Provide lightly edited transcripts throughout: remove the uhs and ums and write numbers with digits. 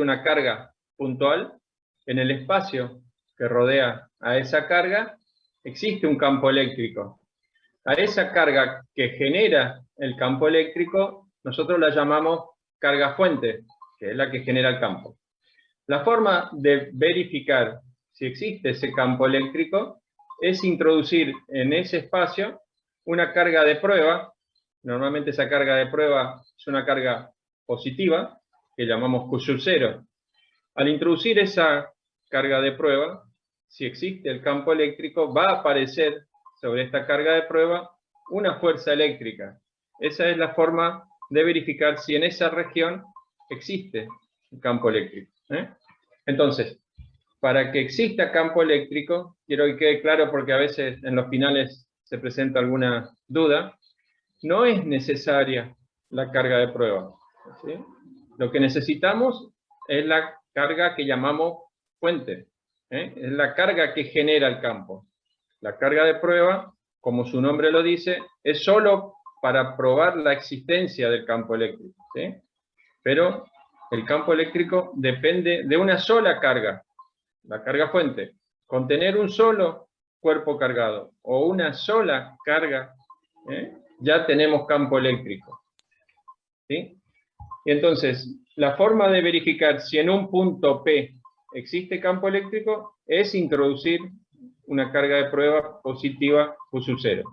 una carga puntual, en el espacio que rodea a esa carga existe un campo eléctrico. A esa carga que genera el campo eléctrico, nosotros la llamamos carga fuente, que es la que genera el campo. La forma de verificar si existe ese campo eléctrico es introducir en ese espacio una carga de prueba. Normalmente esa carga de prueba es una carga positiva, que llamamos Q0. Al introducir esa carga de prueba, si existe el campo eléctrico, va a aparecer sobre esta carga de prueba una fuerza eléctrica. Esa es la forma de verificar si en esa región existe el campo eléctrico. Entonces, para que exista campo eléctrico, quiero que quede claro porque a veces en los finales se presenta alguna duda, no es necesaria la carga de prueba, ¿sí? Lo que necesitamos es la carga que llamamos fuente, es la carga que genera el campo. La carga de prueba, como su nombre lo dice, es solo para probar la existencia del campo eléctrico, ¿sí? Pero el campo eléctrico depende de una sola carga, la carga fuente. Con tener un solo cuerpo cargado o una sola carga, ya tenemos campo eléctrico, ¿sí? Y entonces, la forma de verificar si en un punto P existe campo eléctrico es introducir una carga de prueba positiva Q0.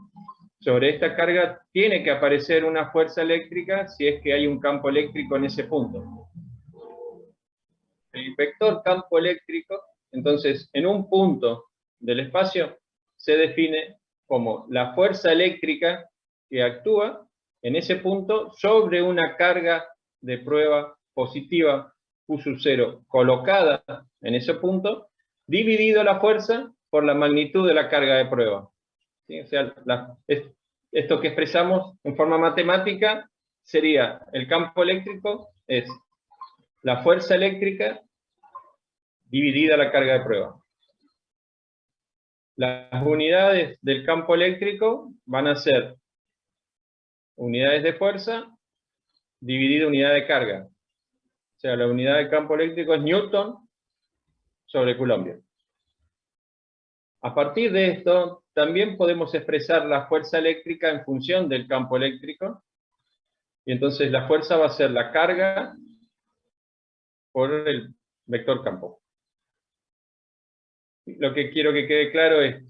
Sobre esta carga tiene que aparecer una fuerza eléctrica si es que hay un campo eléctrico en ese punto. El vector campo eléctrico, entonces, en un punto del espacio se define como la fuerza eléctrica que actúa en ese punto sobre una carga de prueba positiva Q0 colocada en ese punto, dividido la fuerza por la magnitud de la carga de prueba. ¿Sí? O sea, esto que expresamos en forma matemática sería el campo eléctrico es la fuerza eléctrica dividida la carga de prueba. Las unidades del campo eléctrico van a ser unidades de fuerza dividido unidad de carga. O sea, la unidad de campo eléctrico es Newton sobre Coulomb. A partir de esto, también podemos expresar la fuerza eléctrica en función del campo eléctrico. Y entonces la fuerza va a ser la carga por el vector campo. Lo que quiero que quede claro es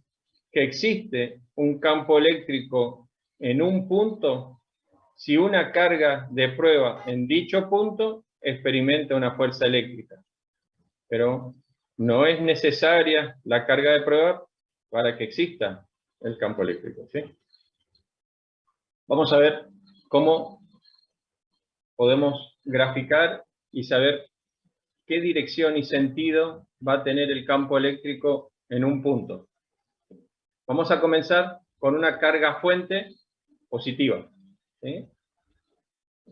que existe un campo eléctrico en un punto si una carga de prueba en dicho punto experimenta una fuerza eléctrica. Pero no es necesaria la carga de prueba para que exista el campo eléctrico, ¿sí? Vamos a ver cómo podemos graficar y saber qué dirección y sentido va a tener el campo eléctrico en un punto. Vamos a comenzar con una carga fuente positiva, ¿sí?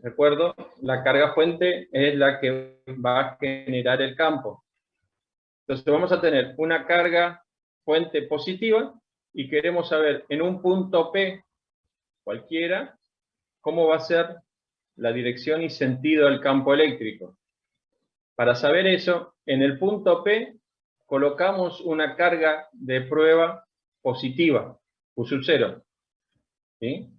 Recuerdo, la carga fuente es la que va a generar el campo. Entonces vamos a tener una carga fuente positiva y queremos saber en un punto P cualquiera cómo va a ser la dirección y sentido del campo eléctrico. Para saber eso, en el punto P colocamos una carga de prueba positiva, Q0, ¿sí?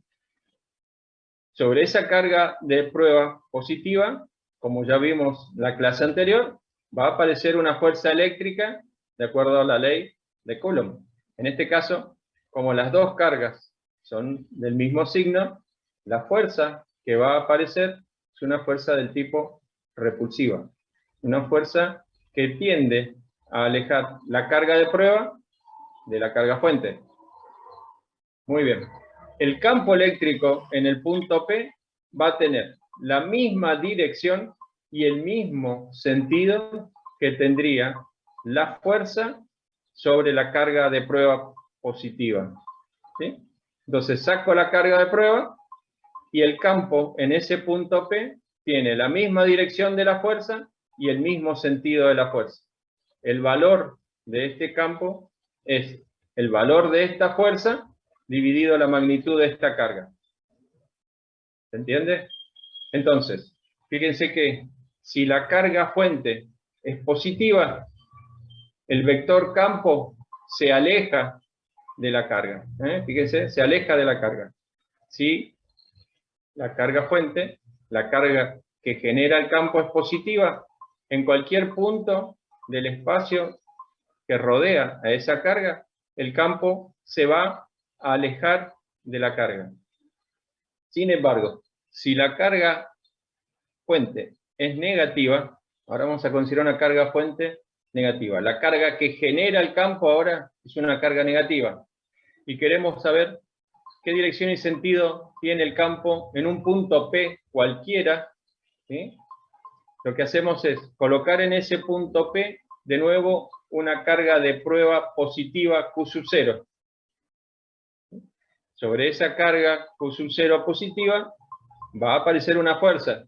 Sobre esa carga de prueba positiva, como ya vimos en la clase anterior, va a aparecer una fuerza eléctrica de acuerdo a la ley de Coulomb. En este caso, como las dos cargas son del mismo signo, la fuerza que va a aparecer es una fuerza del tipo repulsiva. Una fuerza que tiende a alejar la carga de prueba de la carga fuente. Muy bien. El campo eléctrico en el punto P va a tener la misma dirección y el mismo sentido que tendría la fuerza sobre la carga de prueba positiva, ¿sí? Entonces saco la carga de prueba y el campo en ese punto P tiene la misma dirección de la fuerza y el mismo sentido de la fuerza. El valor de este campo es el valor de esta fuerza dividido la magnitud de esta carga. ¿Se entiende? Entonces, fíjense que si la carga fuente es positiva, el vector campo se aleja de la carga. Fíjense, se aleja de la carga. Si la carga fuente, la carga que genera el campo es positiva, en cualquier punto del espacio que rodea a esa carga, el campo se va a alejar de la carga. Sin embargo, si la carga fuente es negativa, ahora vamos a considerar una carga fuente negativa. La carga que genera el campo ahora es una carga negativa. Y queremos saber qué dirección y sentido tiene el campo en un punto P cualquiera, ¿sí? Lo que hacemos es colocar en ese punto P de nuevo una carga de prueba positiva Q sub 0. Sobre esa carga Q sub 0 positiva va a aparecer una fuerza,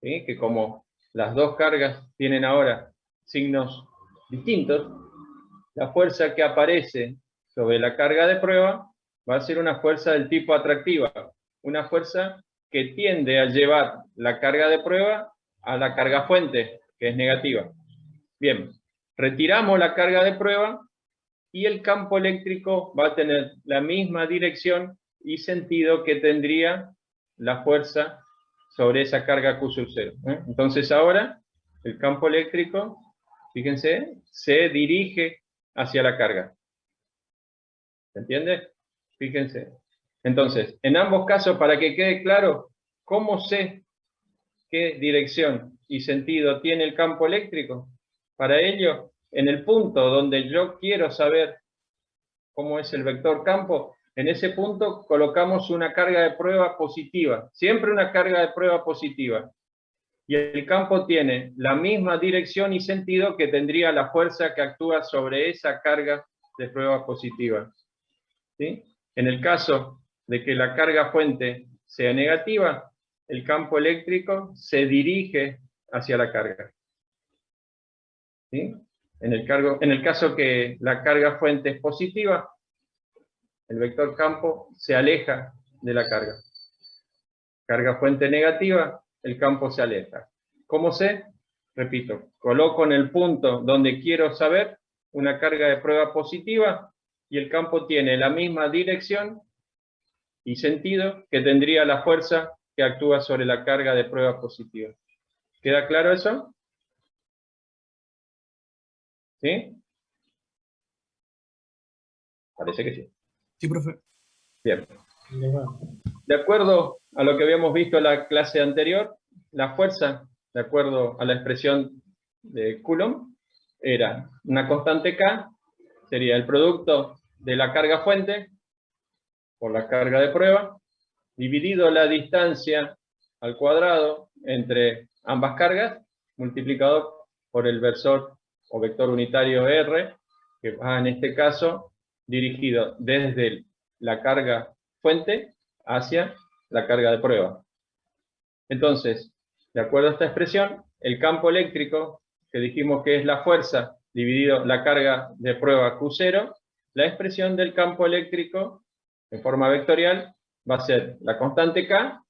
¿sí? Que como las dos cargas tienen ahora signos distintos, la fuerza que aparece sobre la carga de prueba va a ser una fuerza del tipo atractiva, una fuerza que tiende a llevar la carga de prueba a la carga fuente, que es negativa. Bien, retiramos la carga de prueba y el campo eléctrico va a tener la misma dirección y sentido que tendría la fuerza sobre esa carga Q sub 0. Entonces ahora el campo eléctrico, fíjense, se dirige hacia la carga. ¿Se entiende? Fíjense. Entonces, en ambos casos, para que quede claro, ¿cómo sé qué dirección y sentido tiene el campo eléctrico? Para ello, en el punto donde yo quiero saber cómo es el vector campo, en ese punto colocamos una carga de prueba positiva, siempre una carga de prueba positiva. Y el campo tiene la misma dirección y sentido que tendría la fuerza que actúa sobre esa carga de prueba positiva. ¿Sí? En el caso de que la carga fuente sea negativa, el campo eléctrico se dirige hacia la carga. ¿Sí? En el caso que la carga fuente es positiva, el vector campo se aleja de la carga. Carga fuente negativa, el campo se aleja. ¿Cómo sé? Repito, coloco en el punto donde quiero saber una carga de prueba positiva y el campo tiene la misma dirección y sentido que tendría la fuerza que actúa sobre la carga de prueba positiva. ¿Queda claro eso? ¿Sí? Parece que sí. Sí, profe. Bien. De acuerdo a lo que habíamos visto en la clase anterior, la fuerza, de acuerdo a la expresión de Coulomb, era una constante K, sería el producto de la carga fuente por la carga de prueba, dividido la distancia al cuadrado entre ambas cargas, multiplicado por el versor o vector unitario R, que va en este caso dirigido desde la carga fuente hacia la carga de prueba. Entonces, de acuerdo a esta expresión, el campo eléctrico, que dijimos que es la fuerza dividido la carga de prueba Q0, la expresión del campo eléctrico en forma vectorial va a ser la constante K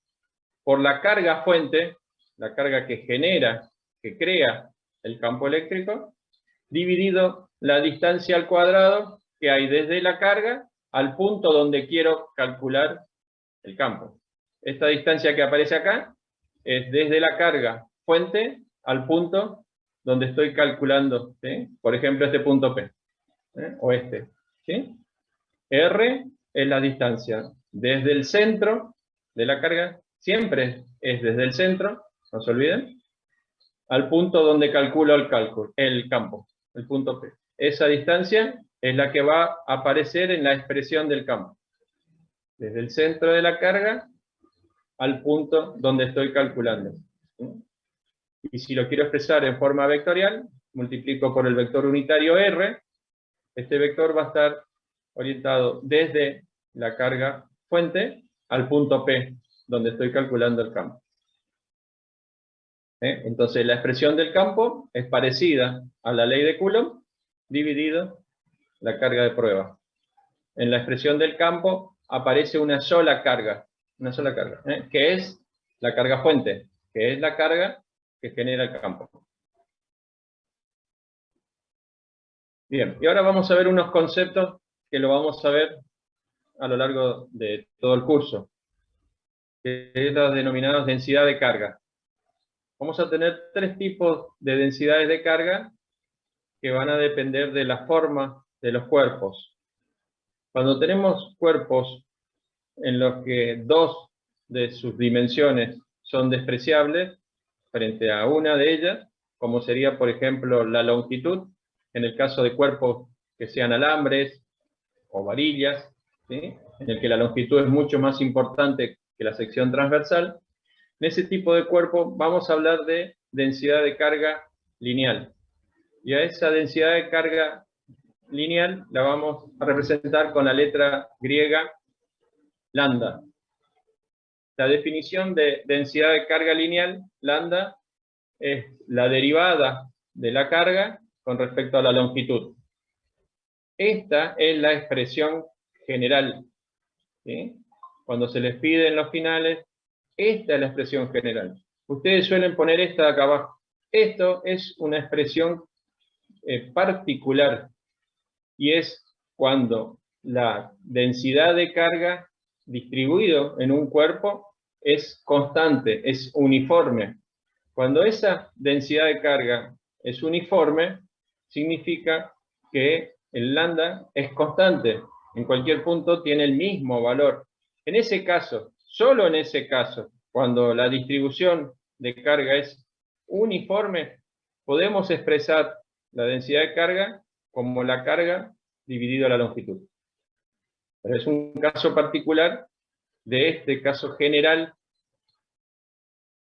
por la carga fuente, la carga que genera, que crea el campo eléctrico, dividido la distancia al cuadrado que hay desde la carga al punto donde quiero calcular el campo. Esta distancia que aparece acá es desde la carga fuente al punto donde estoy calculando, ¿sí? Por ejemplo, este punto P, o este, ¿sí? R es la distancia desde el centro de la carga, siempre es desde el centro, no se olviden, al punto donde calculo el campo, el punto P. Esa distancia es la que va a aparecer en la expresión del campo. Desde el centro de la carga al punto donde estoy calculando. Y si lo quiero expresar en forma vectorial, multiplico por el vector unitario R. Este vector va a estar orientado desde la carga fuente al punto P, donde estoy calculando el campo. Entonces la expresión del campo es parecida a la ley de Coulomb, dividido la carga de prueba. En la expresión del campo aparece una sola carga, que es la carga fuente, que es la carga que genera el campo. Bien, y ahora vamos a ver unos conceptos que lo vamos a ver a lo largo de todo el curso, que es los denominados densidad de carga. Vamos a tener tres tipos de densidades de carga que van a depender de la forma de los cuerpos. Cuando tenemos cuerpos en los que dos de sus dimensiones son despreciables frente a una de ellas, como sería, por ejemplo, la longitud, en el caso de cuerpos que sean alambres o varillas, ¿sí?, en el que la longitud es mucho más importante que la sección transversal. En ese tipo de cuerpo vamos a hablar de densidad de carga lineal. Y a esa densidad de carga lineal la vamos a representar con la letra griega lambda. La definición de densidad de carga lineal, lambda, es la derivada de la carga con respecto a la longitud. Esta es la expresión general, ¿sí? Cuando se les pide en los finales, esta es la expresión general. Ustedes suelen poner esta de acá abajo. Esto es una expresión particular, y es cuando la densidad de carga distribuido en un cuerpo es constante, es uniforme. Cuando esa densidad de carga es uniforme, significa que el lambda es constante. En cualquier punto tiene el mismo valor. En ese caso, solo en ese caso, cuando la distribución de carga es uniforme, podemos expresar la densidad de carga como la carga dividido la longitud. Pero es un caso particular de este caso general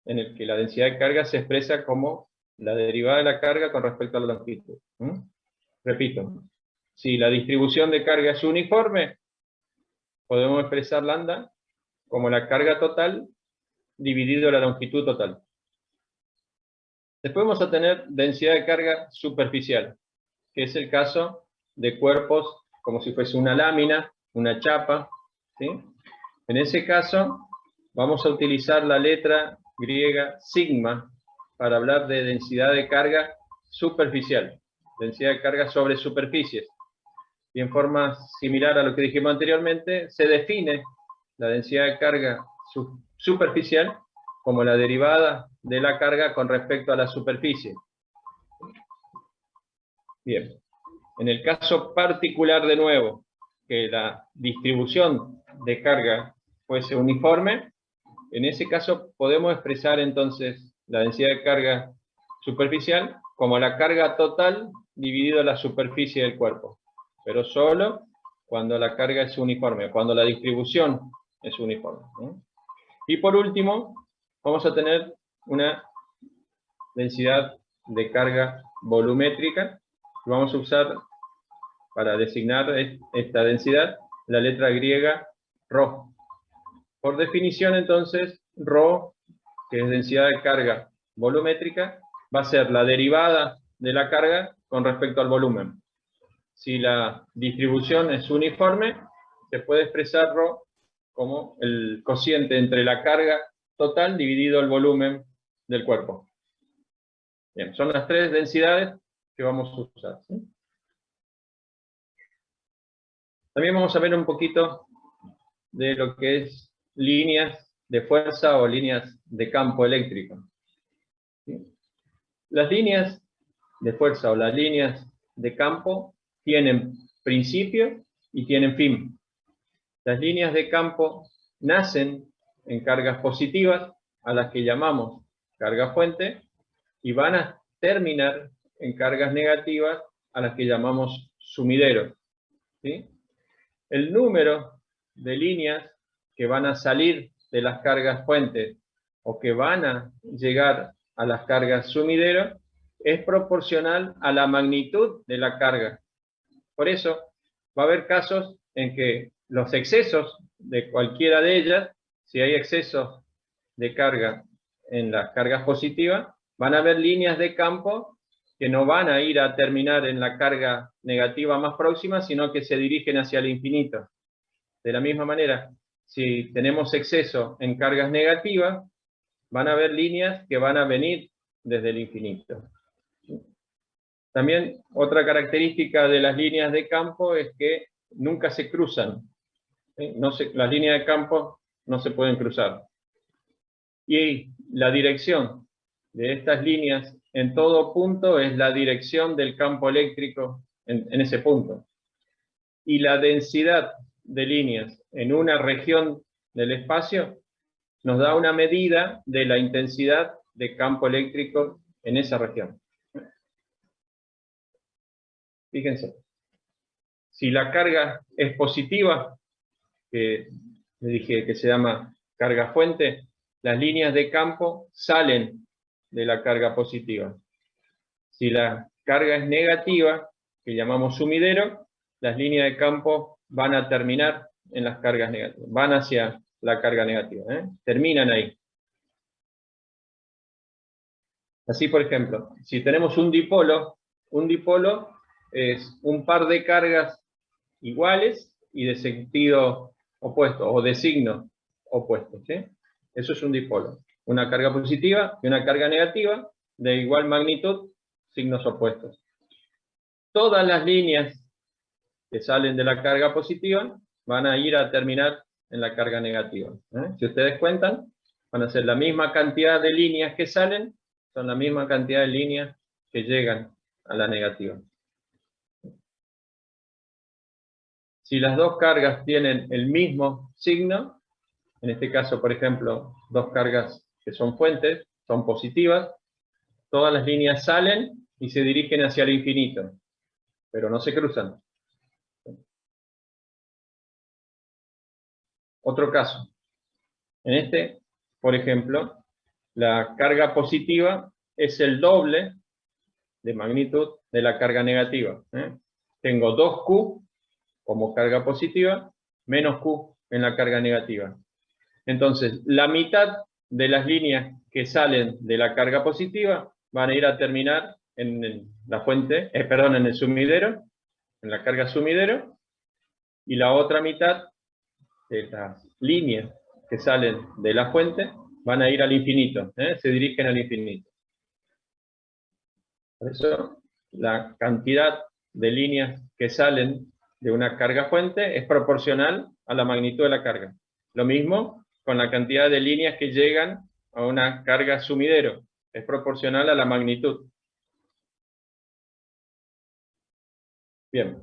en el que la densidad de carga se expresa como la derivada de la carga con respecto a la longitud. Repito, si la distribución de carga es uniforme, podemos expresar lambda como la carga total dividido la longitud total. Después vamos a tener densidad de carga superficial, que es el caso de cuerpos como si fuese una lámina, una chapa, ¿sí? En ese caso, vamos a utilizar la letra griega sigma para hablar de densidad de carga superficial, densidad de carga sobre superficies. Y en forma similar a lo que dijimos anteriormente, se define la densidad de carga superficial como la derivada de la carga con respecto a la superficie. Bien, en el caso particular de nuevo, que la distribución de carga fuese uniforme, en ese caso podemos expresar entonces la densidad de carga superficial como la carga total dividido la superficie del cuerpo, pero solo cuando la carga es uniforme, cuando la distribución es uniforme, ¿no? Y por último, vamos a tener una densidad de carga volumétrica, que vamos a usar para designar esta densidad la letra griega ρ. Por definición, entonces, ρ, que es densidad de carga volumétrica, va a ser la derivada de la carga con respecto al volumen. Si la distribución es uniforme, se puede expresar ρ como el cociente entre la carga total dividido el volumen del cuerpo. Bien, son las tres densidades que vamos a usar, ¿sí? También vamos a ver un poquito de lo que es líneas de fuerza o líneas de campo eléctrico, ¿sí? Las líneas de fuerza o las líneas de campo tienen principio y tienen fin. Las líneas de campo nacen en cargas positivas, a las que llamamos carga fuente, y van a terminar en cargas negativas, a las que llamamos sumideros, ¿sí? El número de líneas que van a salir de las cargas fuentes o que van a llegar a las cargas sumideros es proporcional a la magnitud de la carga. Por eso va a haber casos en que los excesos de cualquiera de ellas, si hay excesos de carga en las cargas positivas, van a haber líneas de campo que no van a ir a terminar en la carga negativa más próxima, sino que se dirigen hacia el infinito. De la misma manera, si tenemos exceso en cargas negativas, van a haber líneas que van a venir desde el infinito. También otra característica de las líneas de campo es que nunca se cruzan. Las líneas de campo no se pueden cruzar. Y la dirección de estas líneas en todo punto es la dirección del campo eléctrico en ese punto. Y la densidad de líneas en una región del espacio nos da una medida de la intensidad de campo eléctrico en esa región. Fíjense, si la carga es positiva, que le dije que se llama carga fuente, las líneas de campo salen de la carga positiva. Si la carga es negativa, que llamamos sumidero, las líneas de campo van a terminar en las cargas negativas, van hacia la carga negativa, terminan ahí. Así, por ejemplo, si tenemos un dipolo es un par de cargas iguales y de sentido opuesto, o de signo opuesto, ¿sí? Eso es un dipolo. Una carga positiva y una carga negativa de igual magnitud, signos opuestos. Todas las líneas que salen de la carga positiva van a ir a terminar en la carga negativa. Si ustedes cuentan, van a ser la misma cantidad de líneas que salen, son la misma cantidad de líneas que llegan a la negativa. Si las dos cargas tienen el mismo signo, en este caso, por ejemplo, dos cargas que son fuentes, son positivas, todas las líneas salen y se dirigen hacia el infinito, pero no se cruzan. Otro caso. En este, por ejemplo, la carga positiva es el doble de magnitud de la carga negativa. Tengo 2Q como carga positiva, menos Q en la carga negativa. Entonces, la mitad de las líneas que salen de la carga positiva van a ir a terminar en la fuente, en el sumidero, en la carga sumidero, y la otra mitad de las líneas que salen de la fuente van a ir al infinito, se dirigen al infinito. Por eso, la cantidad de líneas que salen de una carga fuente es proporcional a la magnitud de la carga. Lo mismo con la cantidad de líneas que llegan a una carga sumidero, es proporcional a la magnitud. Bien,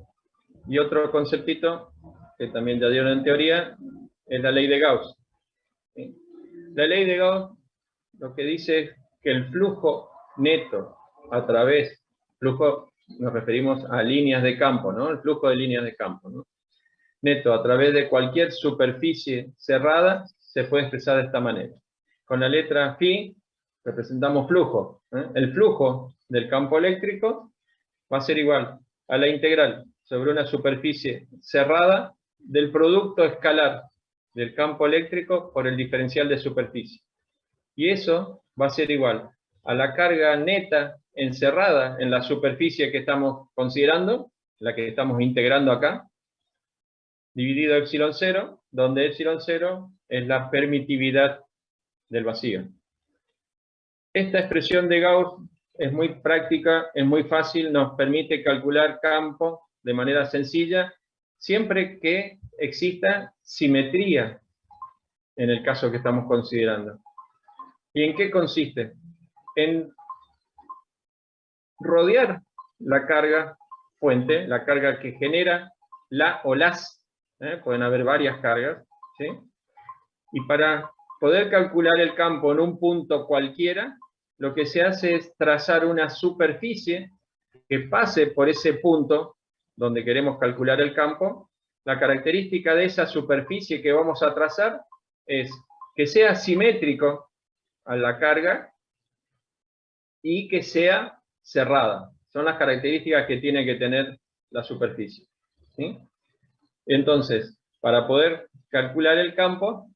y otro conceptito que también ya dieron en teoría es la ley de Gauss. La ley de Gauss lo que dice es que el flujo neto a través, flujo nos referimos a líneas de campo, ¿no? El flujo de líneas de campo, ¿no? Neto a través de cualquier superficie cerrada se puede expresar de esta manera. Con la letra phi representamos flujo. El flujo del campo eléctrico va a ser igual a la integral sobre una superficie cerrada del producto escalar del campo eléctrico por el diferencial de superficie. Y eso va a ser igual a la carga neta encerrada en la superficie que estamos considerando, la que estamos integrando acá, dividido epsilon 0, donde epsilon 0 es la permitividad del vacío. Esta expresión de Gauss es muy práctica, es muy fácil, nos permite calcular campo de manera sencilla, siempre que exista simetría en el caso que estamos considerando. ¿Y en qué consiste? En rodear la carga fuente, la carga que genera la o las, pueden haber varias cargas, ¿sí? Y para poder calcular el campo en un punto cualquiera, lo que se hace es trazar una superficie que pase por ese punto donde queremos calcular el campo. La característica de esa superficie que vamos a trazar es que sea simétrico a la carga y que sea cerrada. Son las características que tiene que tener la superficie, ¿sí? Entonces, para poder calcular el campo,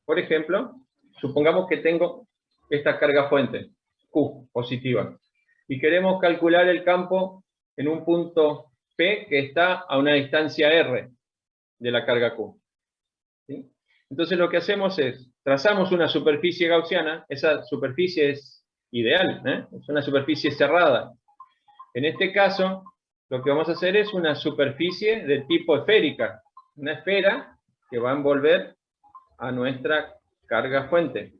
por ejemplo, supongamos que tengo esta carga fuente, Q, positiva, y queremos calcular el campo en un punto P que está a una distancia R de la carga Q. ¿Sí? Entonces lo que hacemos es, trazamos una superficie gaussiana, esa superficie es ideal, es una superficie cerrada. En este caso, lo que vamos a hacer es una superficie de tipo esférica, una esfera que va a envolver a nuestra carga fuente.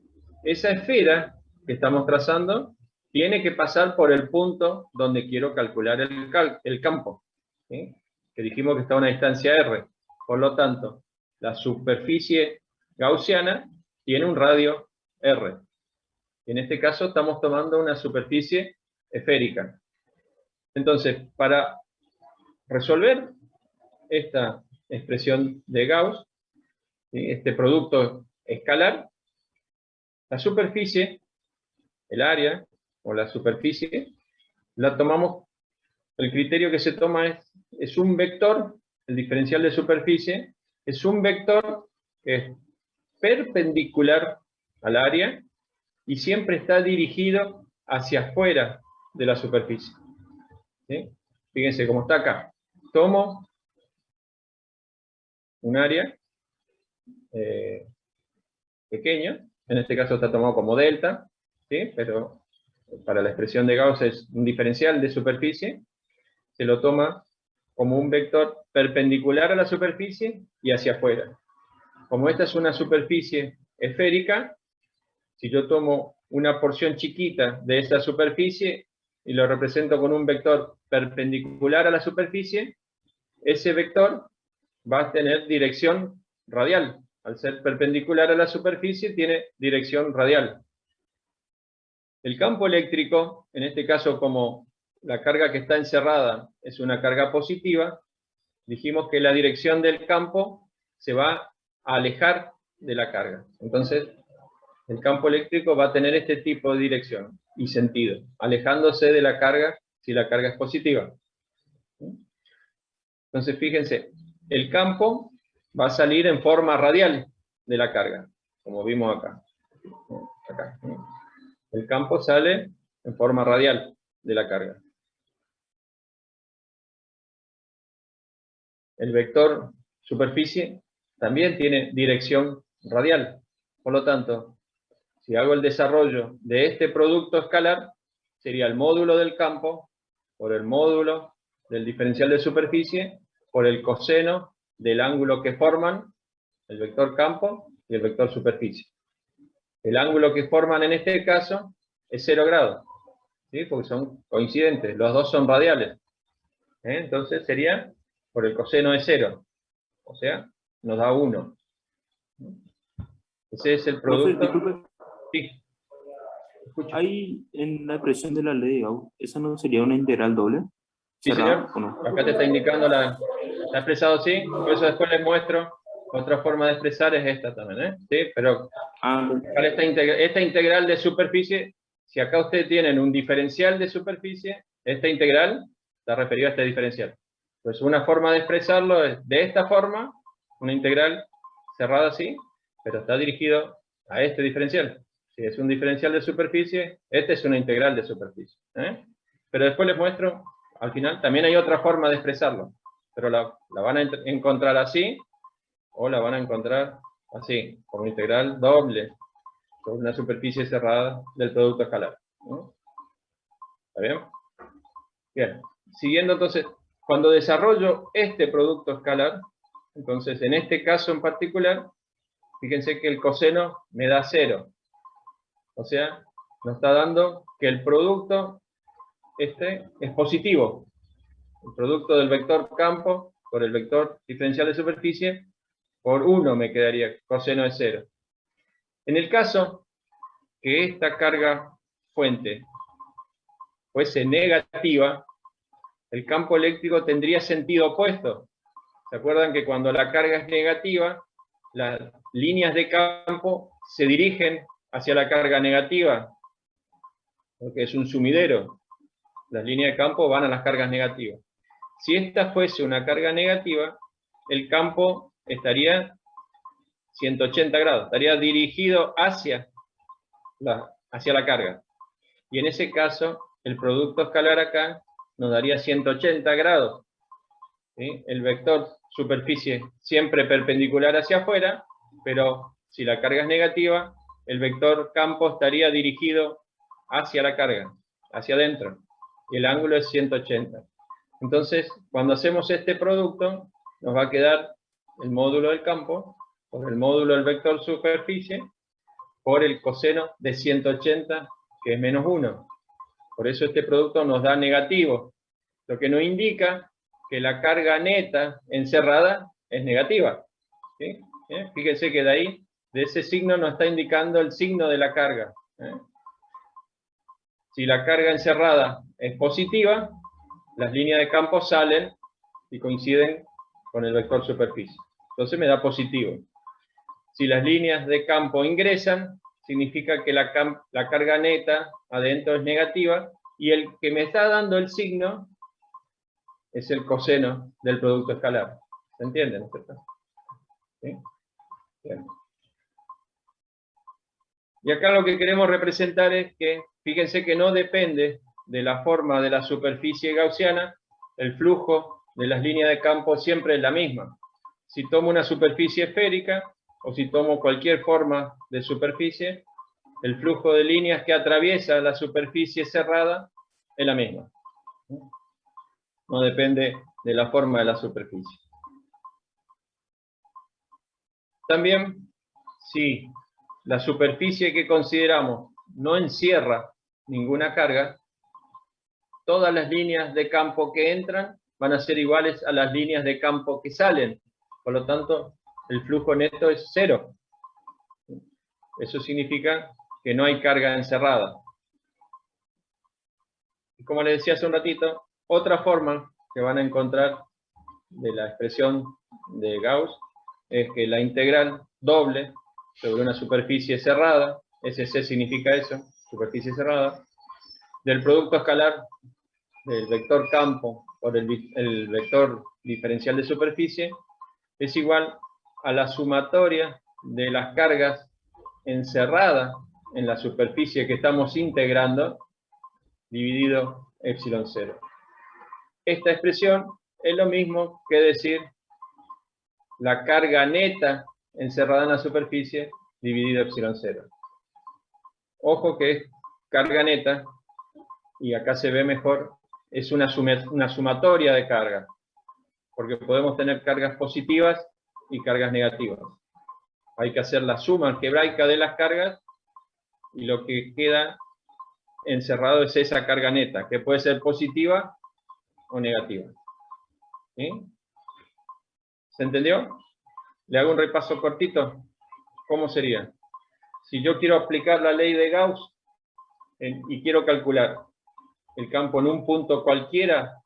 Esa esfera que estamos trazando tiene que pasar por el punto donde quiero calcular el campo, ¿sí? Que dijimos que está a una distancia r. Por lo tanto, la superficie gaussiana tiene un radio r. En este caso estamos tomando una superficie esférica. Entonces, para resolver esta expresión de Gauss, ¿sí? Este producto escalar, la superficie, el área o la superficie, la tomamos, el criterio que se toma es un vector, el diferencial de superficie, es un vector que es perpendicular al área y siempre está dirigido hacia afuera de la superficie. ¿Sí? Fíjense cómo está acá. Tomo un área pequeño, en este caso está tomado como delta, ¿sí? Pero para la expresión de Gauss es un diferencial de superficie, se lo toma como un vector perpendicular a la superficie y hacia afuera. Como esta es una superficie esférica, si yo tomo una porción chiquita de esta superficie y lo represento con un vector perpendicular a la superficie, ese vector va a tener dirección radial. Al ser perpendicular a la superficie, tiene dirección radial. El campo eléctrico, en este caso como la carga que está encerrada es una carga positiva, dijimos que la dirección del campo se va a alejar de la carga. Entonces, el campo eléctrico va a tener este tipo de dirección y sentido, alejándose de la carga si la carga es positiva. Entonces, fíjense, el campo va a salir en forma radial de la carga, como vimos acá. El campo sale en forma radial de la carga. El vector superficie también tiene dirección radial. Por lo tanto, si hago el desarrollo de este producto escalar, sería el módulo del campo por el módulo del diferencial de superficie por el coseno del ángulo que forman el vector campo y el vector superficie. El ángulo que forman en este caso es 0 grados, ¿sí? Porque son coincidentes, los dos son radiales. Entonces sería por el coseno de 0, o sea, nos da 1. Ese es el producto. Profe, disculpe, Sí, escucho. ahí en la expresión de la ley de Gauss, ¿esa no sería una integral doble? Sí, señor. ¿O no? Acá te está indicando está expresado así, por eso después les muestro. Otra forma de expresar es esta también, ¿sí? Pero esta integral de superficie, si acá ustedes tienen un diferencial de superficie, esta integral está referida a este diferencial. Pues una forma de expresarlo es de esta forma, una integral cerrada así, pero está dirigido a este diferencial. Si es un diferencial de superficie, este es una integral de superficie. Pero después les muestro, al final, también hay otra forma de expresarlo, pero la van a encontrar así, o la van a encontrar así, como integral doble sobre una superficie cerrada del producto escalar. ¿Está bien? Bien. Siguiendo entonces, cuando desarrollo este producto escalar, entonces en este caso en particular, fíjense que el coseno me da 0. O sea, nos está dando que el producto este es positivo. El producto del vector campo por el vector diferencial de superficie por 1 me quedaría coseno de 0. En el caso que esta carga fuente fuese negativa, el campo eléctrico tendría sentido opuesto. ¿Se acuerdan que cuando la carga es negativa, las líneas de campo se dirigen hacia la carga negativa? Porque es un sumidero. Las líneas de campo van a las cargas negativas. Si esta fuese una carga negativa, el campo estaría 180 grados, estaría dirigido hacia la carga. Y en ese caso, el producto escalar acá nos daría 180 grados. ¿Sí? El vector superficie siempre perpendicular hacia afuera, pero si la carga es negativa, el vector campo estaría dirigido hacia la carga, hacia adentro, y el ángulo es 180. Entonces, cuando hacemos este producto, nos va a quedar el módulo del campo por el módulo del vector superficie por el coseno de 180, que es menos 1. Por eso este producto nos da negativo, lo que nos indica que la carga neta encerrada es negativa. ¿Sí? Fíjense que de ahí, de ese signo, nos está indicando el signo de la carga. Si la carga encerrada es positiva, las líneas de campo salen y coinciden con el vector superficie. Entonces me da positivo. Si las líneas de campo ingresan, significa que la carga neta adentro es negativa, y el que me está dando el signo es el coseno del producto escalar. ¿Se entiende, no es cierto? ¿Sí? Bien. Y acá lo que queremos representar es que, fíjense que no depende de la forma de la superficie gaussiana, el flujo de las líneas de campo siempre es la misma. Si tomo una superficie esférica, o si tomo cualquier forma de superficie, el flujo de líneas que atraviesa la superficie cerrada es la misma. No depende de la forma de la superficie. También, si la superficie que consideramos no encierra ninguna carga, todas las líneas de campo que entran van a ser iguales a las líneas de campo que salen. Por lo tanto, el flujo neto es 0. Eso significa que no hay carga encerrada. Y como les decía hace un ratito, otra forma que van a encontrar de la expresión de Gauss es que la integral doble sobre una superficie cerrada, SC significa eso, superficie cerrada, del producto escalar del vector campo por el vector diferencial de superficie, es igual a la sumatoria de las cargas encerradas en la superficie que estamos integrando, dividido epsilon 0. Esta expresión es lo mismo que decir la carga neta encerrada en la superficie dividido epsilon 0. Ojo que es carga neta, y acá se ve mejor, es una sumatoria de cargas, porque podemos tener cargas positivas y cargas negativas. Hay que hacer la suma algebraica de las cargas, y lo que queda encerrado es esa carga neta, que puede ser positiva o negativa. ¿Sí? ¿Se entendió? Le hago un repaso cortito. ¿Cómo sería? Si yo quiero aplicar la ley de Gauss y quiero calcular el campo en un punto cualquiera,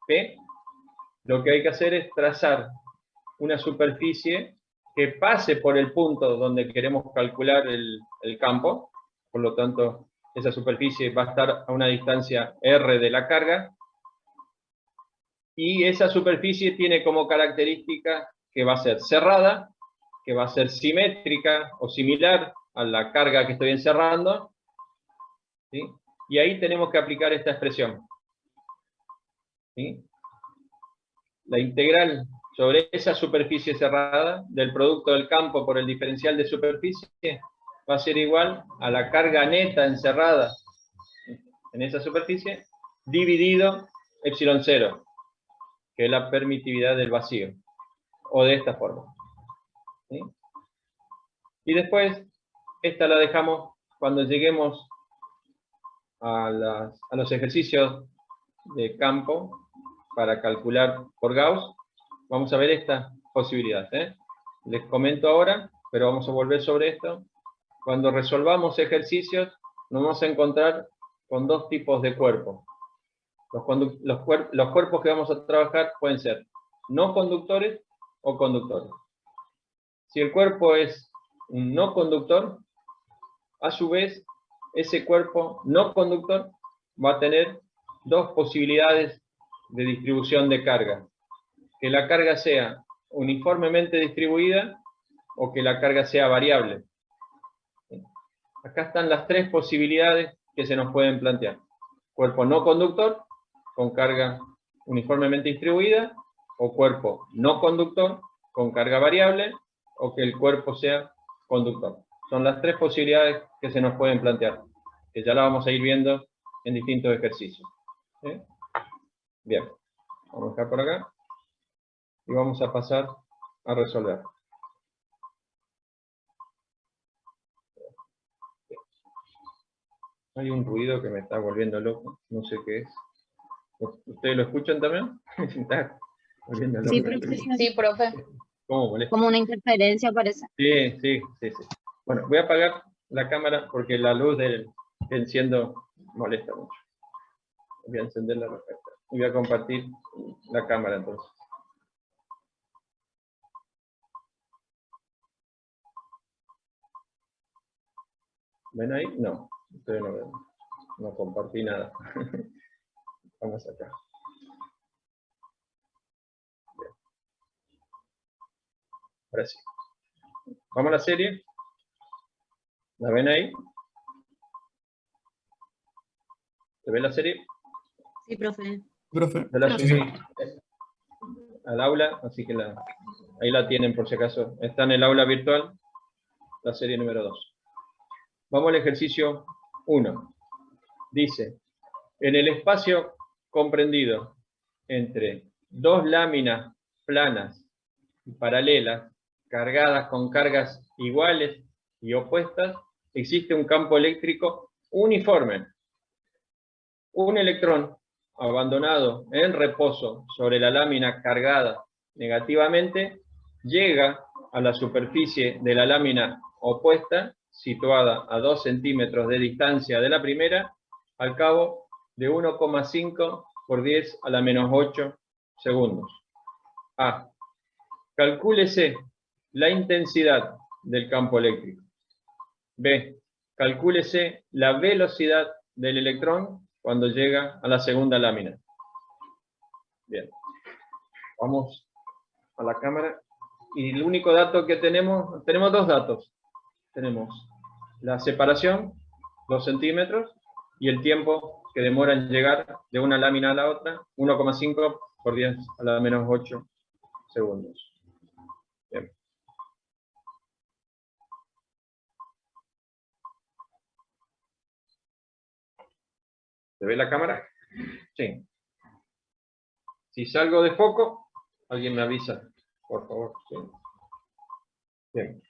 P, lo que hay que hacer es trazar una superficie que pase por el punto donde queremos calcular el campo. Por lo tanto, esa superficie va a estar a una distancia R de la carga, y esa superficie tiene como característica que va a ser cerrada, que va a ser simétrica o similar a la carga que estoy encerrando, ¿sí? Y ahí tenemos que aplicar esta expresión, ¿sí? La integral sobre esa superficie cerrada del producto del campo por el diferencial de superficie va a ser igual a la carga neta encerrada en esa superficie dividido epsilon 0, que es la permitividad del vacío, o de esta forma. ¿Sí? Y después, esta la dejamos cuando lleguemos a los ejercicios de campo para calcular por Gauss. Vamos a ver esta posibilidad. Les comento ahora, pero vamos a volver sobre esto. Cuando resolvamos ejercicios, nos vamos a encontrar con dos tipos de cuerpos. Los cuerpos que vamos a trabajar pueden ser no conductores o conductores. Si el cuerpo es un no conductor, a su vez, ese cuerpo no conductor va a tener dos posibilidades de distribución de carga. Que la carga sea uniformemente distribuida o que la carga sea variable. Acá están las tres posibilidades que se nos pueden plantear. Cuerpo no conductor con carga uniformemente distribuida, o cuerpo no conductor con carga variable, o que el cuerpo sea conductor. Son las tres posibilidades que se nos pueden plantear. que ya la vamos a ir viendo en distintos ejercicios. ¿Sí? Bien, vamos a dejar por acá y vamos a pasar a resolver. Hay un ruido que me está volviendo loco, no sé qué es. ¿Ustedes lo escuchan también? Está volviendo loco. Sí, profesor. Sí, profe. ¿Cómo molesta? Como una interferencia parece. Sí. Bueno, voy a apagar la cámara porque la luz del enciendo molesta mucho. Voy a encender la reflector. Y voy a compartir la cámara entonces. ¿Ven ahí? No, ustedes no ven. No compartí nada. Vamos acá. Bien. Ahora sí. Vamos a la serie. ¿La ven ahí? ¿Se ve la serie? Sí, profe. Profe. Yo la subí al aula, así que ahí la tienen por si acaso. Está en el aula virtual, la serie número 2. Vamos al ejercicio 1. Dice, en el espacio comprendido entre dos láminas planas y paralelas, cargadas con cargas iguales y opuestas, existe un campo eléctrico uniforme. Un electrón abandonado en reposo sobre la lámina cargada negativamente llega a la superficie de la lámina opuesta, situada a 2 centímetros de distancia de la primera, al cabo de 1,5 por 10 a la menos 8 segundos. A. Calcúlese la intensidad del campo eléctrico. B. Calcúlese la velocidad del electrón cuando llega a la segunda lámina. Bien. Vamos a la cámara. Y el único dato que tenemos 2 datos. Tenemos la separación, 2 centímetros, y el tiempo que demora en llegar de una lámina a la otra, 1,5 por 10 a la menos 8 segundos. Bien. ¿Se ve la cámara? Sí. Si salgo de foco, alguien me avisa, por favor. ¿Sí? Bien.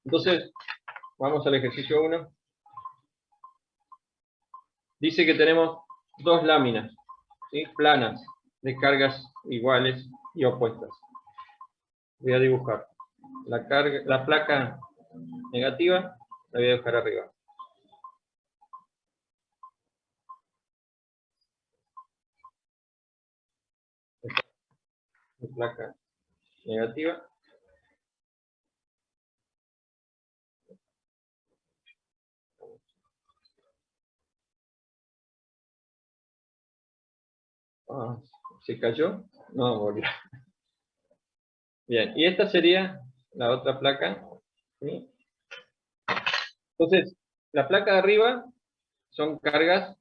Entonces, vamos al ejercicio 1. Dice que tenemos 2 láminas, ¿sí? Planas, de cargas iguales y opuestas. Voy a dibujar la placa negativa, la voy a dejar arriba. La placa negativa. Ah, ¿se cayó? No, volvió. Bien, y esta sería la otra placa. ¿Sí? Entonces, la placa de arriba son cargas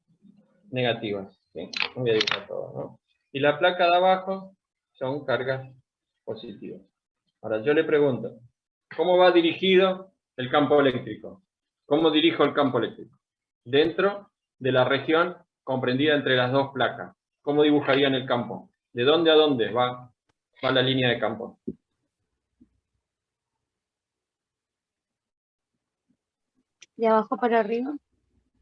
negativas. ¿Sí? Voy a dibujar todo, ¿no? Y la placa de abajo son cargas positivas. Ahora yo le pregunto, ¿cómo va dirigido el campo eléctrico? ¿Cómo dirijo el campo eléctrico? Dentro de la región comprendida entre las 2 placas. ¿Cómo dibujarían el campo? ¿De dónde a dónde va la línea de campo? De abajo para arriba.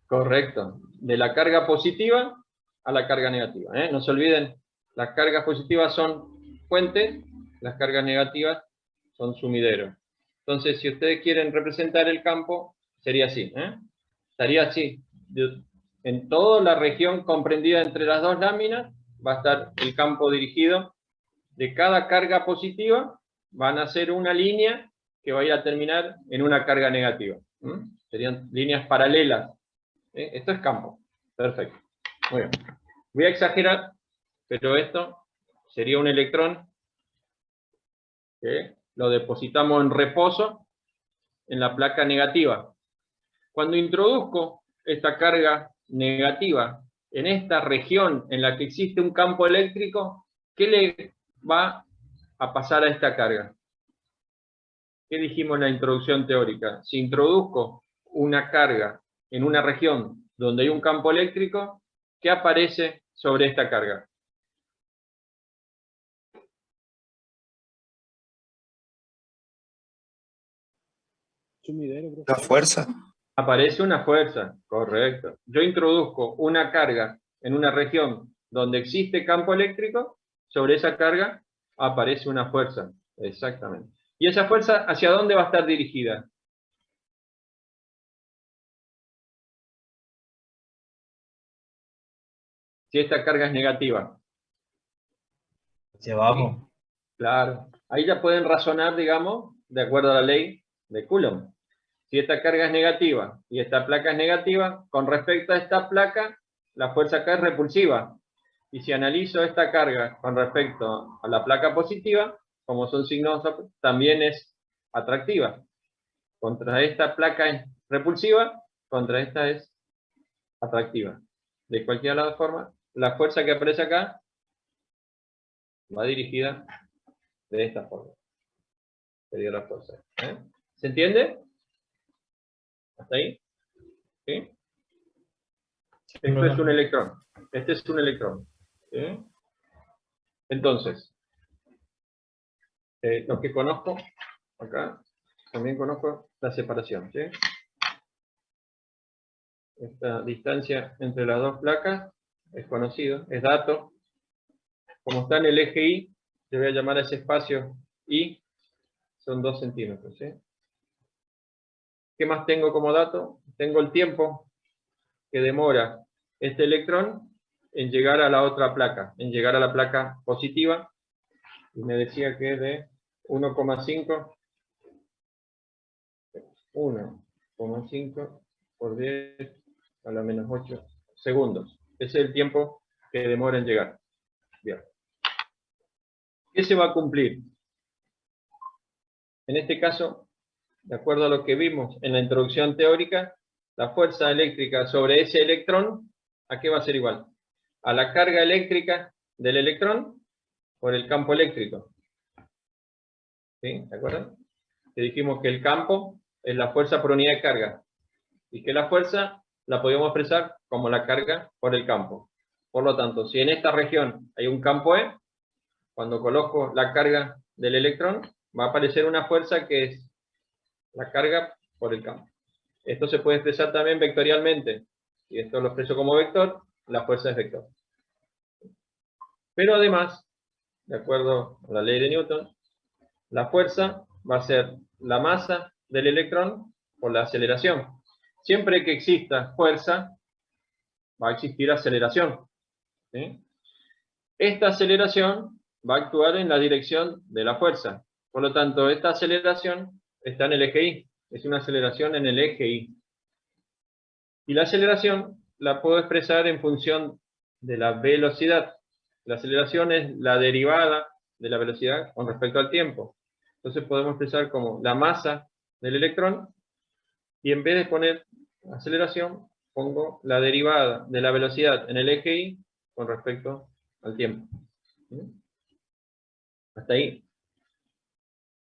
Correcto. De la carga positiva a la carga negativa. No se olviden, las cargas positivas son fuentes, las cargas negativas son sumideros. Entonces, si ustedes quieren representar el campo, sería así. Estaría así. En toda la región comprendida entre las 2 láminas, va a estar el campo dirigido. De cada carga positiva, van a ser una línea que va a ir a terminar en una carga negativa. Serían líneas paralelas. Esto es campo. Perfecto. Muy bien. Voy a exagerar, pero esto sería un electrón que lo depositamos en reposo en la placa negativa. Cuando introduzco esta carga negativa en esta región en la que existe un campo eléctrico, ¿qué le va a pasar a esta carga? ¿Qué dijimos en la introducción teórica? Si introduzco una carga en una región donde hay un campo eléctrico, ¿qué aparece sobre esta carga? La fuerza. Aparece una fuerza, correcto. Yo introduzco una carga en una región donde existe campo eléctrico, sobre esa carga aparece una fuerza, exactamente. ¿Y esa fuerza hacia dónde va a estar dirigida? Si esta carga es negativa. Hacia abajo. Claro. Ahí ya pueden razonar, digamos, de acuerdo a la ley de Coulomb. Si esta carga es negativa y esta placa es negativa, con respecto a esta placa, la fuerza acá es repulsiva. Y si analizo esta carga con respecto a la placa positiva, como son signos, también es atractiva. Contra esta placa es repulsiva, contra esta es atractiva. De cualquier forma, la fuerza que aparece acá va dirigida de esta forma. Sería la fuerza. ¿Se entiende? ¿Hasta ahí? ¿Sí? Esto es un electrón. Este es un electrón. ¿Sí? Entonces, lo que conozco, acá, también conozco la separación. ¿Sí? Esta distancia entre las dos placas es conocido, es dato. Como está en el eje Y, yo voy a llamar a ese espacio Y, son 2 centímetros. ¿Sí? ¿Qué más tengo como dato? Tengo el tiempo que demora este electrón en llegar a la otra placa, en llegar a la placa positiva, y me decía que es de 1,5 por 10 a la menos 8 segundos. Ese es el tiempo que demora en llegar. Bien. ¿Qué se va a cumplir? En este caso, de acuerdo a lo que vimos en la introducción teórica, la fuerza eléctrica sobre ese electrón, ¿a qué va a ser igual? A la carga eléctrica del electrón por el campo eléctrico. ¿Sí? ¿De acuerdo? Que dijimos que el campo es la fuerza por unidad de carga. Y que la fuerza la podemos expresar como la carga por el campo. Por lo tanto, si en esta región hay un campo E, cuando coloco la carga del electrón, va a aparecer una fuerza que es la carga por el campo. Esto se puede expresar también vectorialmente. Y esto lo expreso como vector, la fuerza es vector. Pero además, de acuerdo a la ley de Newton, la fuerza va a ser la masa del electrón por la aceleración. Siempre que exista fuerza, va a existir aceleración. ¿Sí? Esta aceleración va a actuar en la dirección de la fuerza. Por lo tanto, esta aceleración está en el eje Y. Es una aceleración en el eje Y. Y la aceleración la puedo expresar en función de la velocidad. La aceleración es la derivada de la velocidad con respecto al tiempo. Entonces podemos expresar como la masa del electrón, y en vez de poner aceleración, pongo la derivada de la velocidad en el eje Y con respecto al tiempo. ¿Sí? ¿Hasta ahí?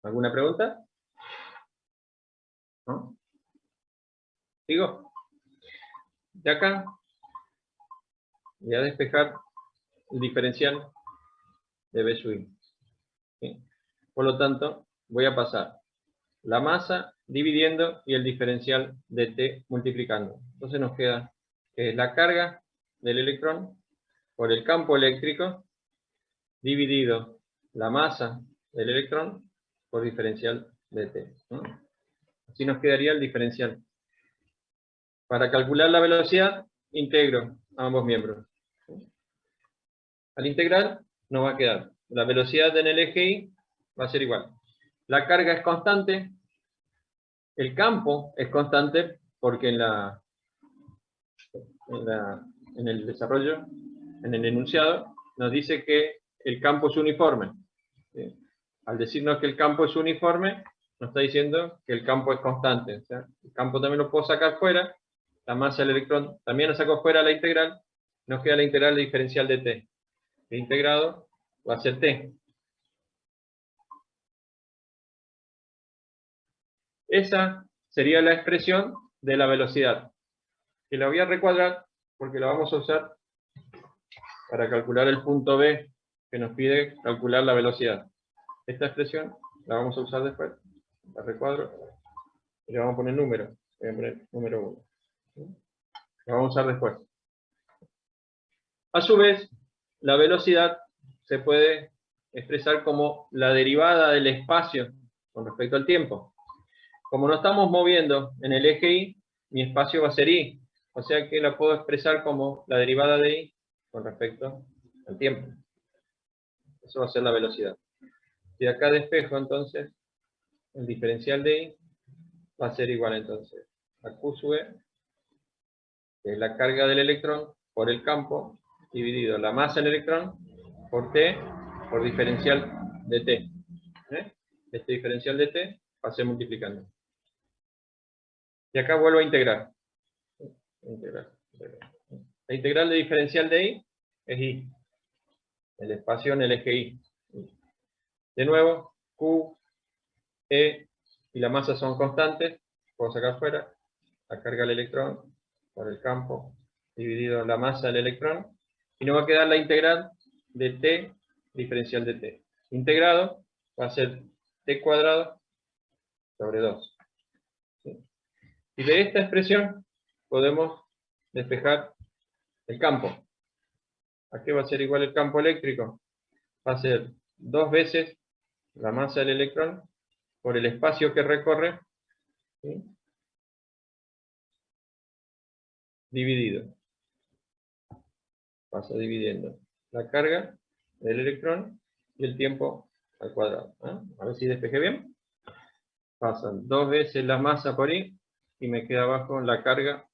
¿Alguna pregunta? ¿No? ¿Sigo? De acá voy a despejar el diferencial de B sub I. ¿Sí? Por lo tanto, voy a pasar la masa dividiendo y el diferencial de T multiplicando. Entonces nos queda la carga del electrón por el campo eléctrico dividido la masa del electrón por diferencial de T. ¿No? Así nos quedaría el diferencial. Para calcular la velocidad, integro a ambos miembros. Al integrar, nos va a quedar la velocidad en el eje Y va a ser igual. La carga es constante, el campo es constante porque en el desarrollo, en el enunciado, nos dice que el campo es uniforme. ¿Sí? Al decirnos que el campo es uniforme, nos está diciendo que el campo es constante. O sea, el campo también lo puedo sacar fuera, la masa del electrón también lo saco fuera la integral, nos queda la integral diferencial de T. El integrado va a ser T. Esa sería la expresión de la velocidad. que la voy a recuadrar porque la vamos a usar para calcular el punto B que nos pide calcular la velocidad. Esta expresión la vamos a usar después. La recuadro y le vamos a poner número. Voy a poner número 1. La vamos a usar después. A su vez, la velocidad se puede expresar como la derivada del espacio con respecto al tiempo. Como nos estamos moviendo en el eje Y, mi espacio va a ser Y. O sea que la puedo expresar como la derivada de Y con respecto al tiempo. Eso va a ser la velocidad. Si acá despejo, entonces, el diferencial de Y va a ser igual entonces a Q sub E, que es la carga del electrón por el campo, dividido la masa del electrón por T, por diferencial de T. Este diferencial de T va a ser multiplicando. Y acá vuelvo a integrar. La integral de diferencial de Y es Y. El espacio en el eje Y. De nuevo, Q, E y la masa son constantes. Puedo sacar fuera la carga del electrón por el campo dividido la masa del electrón. Y nos va a quedar la integral de T diferencial de T. Integrado va a ser T cuadrado sobre 2. ¿Sí? Y de esta expresión podemos despejar el campo. ¿A qué va a ser igual el campo eléctrico? Va a ser 2 veces la masa del electrón por el espacio que recorre, ¿sí? Dividido. Pasa dividiendo la carga del electrón y el tiempo al cuadrado. A ver si despejé bien. Pasan 2 veces la masa por Y y me queda abajo la carga.